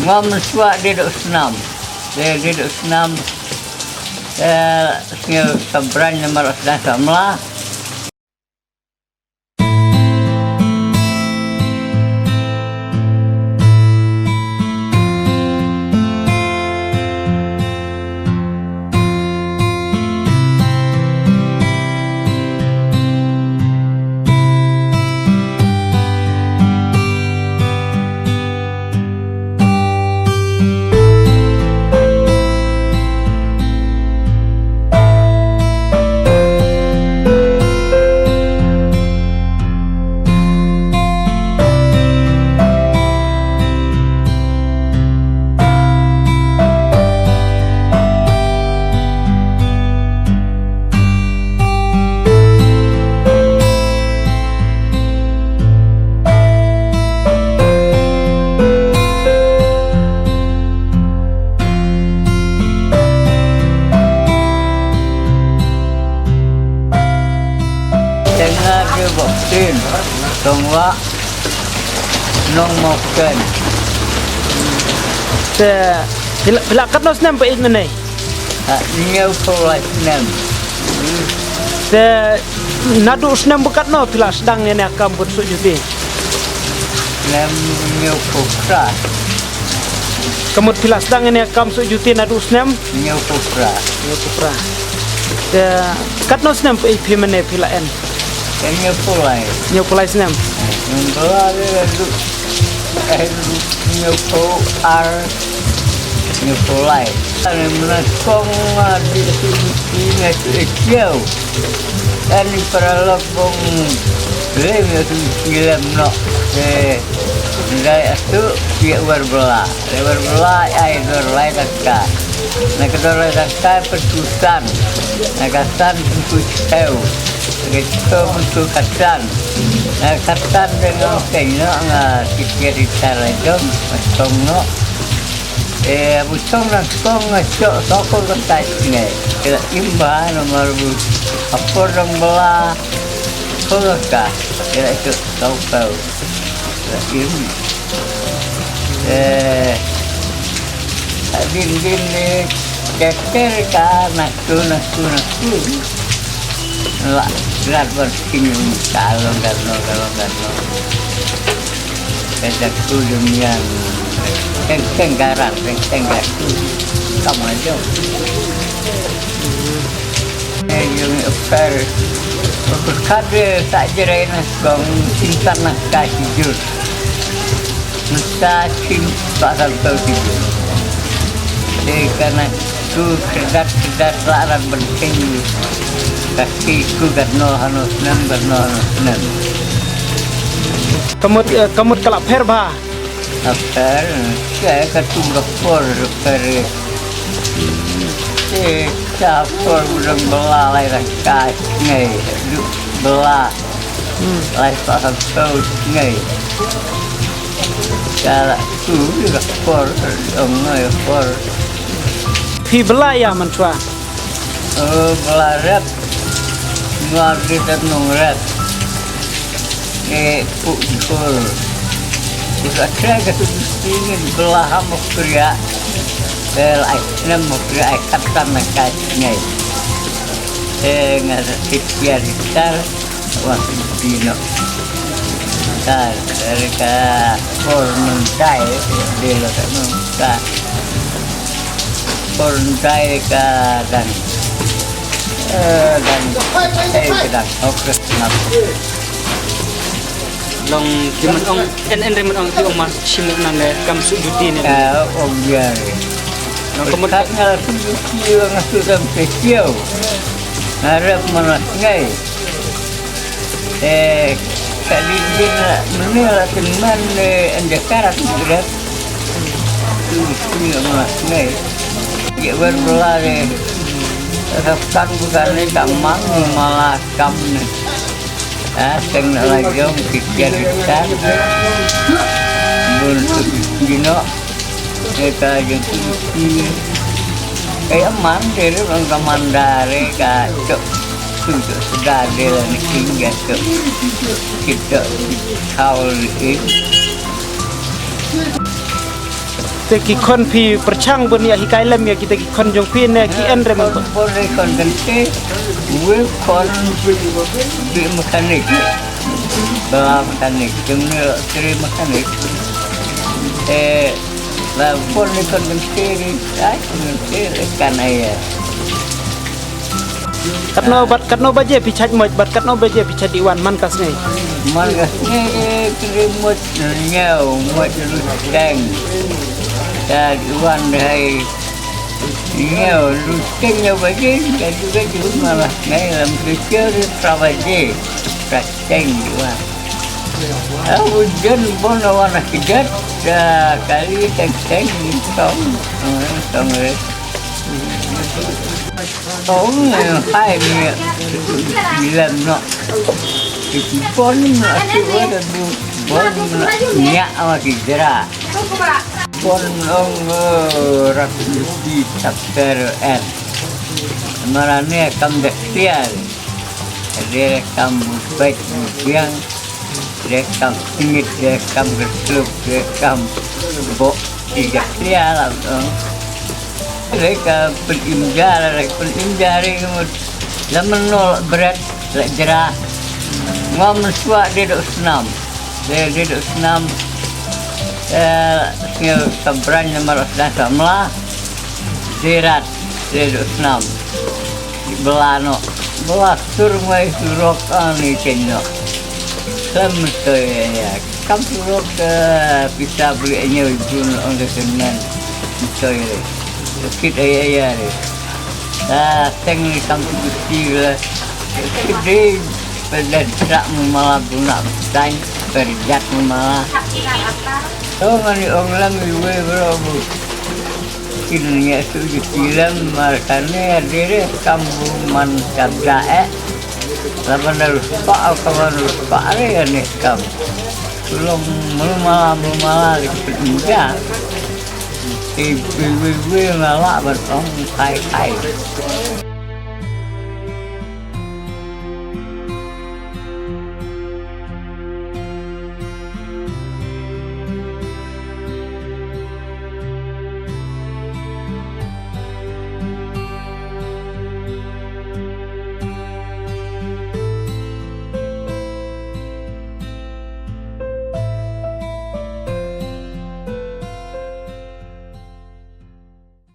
ngom suak dia duk senam. Dia duk senam. Sengil sabran nomor sedang samlah. Tengah dia vaksin, tunggu nong makan. Bila kat nos nem paid menai. Nyau kolai nem. Nadu nem bukat no bila sedang ni akam pun sujuti. Nem nyau kokra. Kamut bila sedang ni akam sujuti nadu nem. Nyau kokra. Yo kupra. Kat nos nem paid pi menai bila en. Nyau kolai. Yo pulai nem. Nggak ada nyau ar nyau kolai. Ini menakong di sini kecil. Ini peralok bong lem itu film no. Dari itu dia berbelah air berbelah takkan. Nak berbelah takkan pertusan. Nak katan untuk tahu. Kita untuk katan. Nak katan dengan kena nggak sikit cara jom macam no. Bukan nak kong ngacok sokol ketat ni. Kita imbah nomor apa orang belah. Kalau kah, kita itu tahu. Im. Din ni keker kah nak tu. Lah, berat bersinyum kalau. Kita tu demikian. Tenggaran tu kamu aja. Yang upper berkade tak jerai nasgong cinta nak kasih jur. Nusa cinta sampai tidur. Karena tu kedat laran bertinggi. Kakiku gadno hanus nem. Kamut kalap herba. After saya ketum doktor udah belah lai kai belah lai pasal tahu ngai kalau tu doktor ngai doktor Pi belah ya mancua. Belah red luar kita nongret pukul Udah saya ingin belah hamuk kriya, nem kriya katan nakasnya. Nggak sekian besar waktu dino. Mereka pornuntai di luar pornuntai dan sedang oke Long kiman ong remen ong ti omas simuk nang le kam sujuti ni. Om biar. Long kemudian sujuti orang sudah kecil. Harap menasngai. Kali dia menela teman anda karat berat. Sujuti menasngai. Dia berbelah Rafkan bukan ni kamang malah kamu. Tengok lagi om pikir kita untuk gino kita jadi kayak mandiri orang kamandare kacau sudah sudah ada ni tinggal tu kita kau ini kita ki kon pi perchang bun ya hikai lem ya kita ki kon jong pi ne ki en rem boleh kon ganti gue kon di mekanik bala mekanik jemil kiri mekanik lah boleh kon ganti ikan air katno baje pi chaj moj bat katno baje pi chaj diwan man kas ne Margasnya kerimut dunia umat luteng dan iwan dari dunia lutengnya baje dan juga malah dalam kecil prabaje praceng iwan. Hujan pun warna kedat kali teng tong hai ni bilang nak pon asyik ada pon niat awak kira pon rapi chapter N marane kam dektiar dia kam baik yang dia kam tinggi dia kam berkeluk dia kam bok tiga dia lah mereka penimjar ini zaman nol berat jerah ngom suak dia duk senam tinggal kabran nomor dah samlah dirat dia duk senam di belano belah sur mai surok ani cenno semto ya kam surok bisa belinya jun oleh kenan coy kita ya teng kam bukti lah gede pada tak malah guna dan berjat malah oh mani orang gue bro kini sudah film makanya diri kamu man sabda lapan harus pak harus pak ya nih kamu belum malah dikerja gue malah bertong kai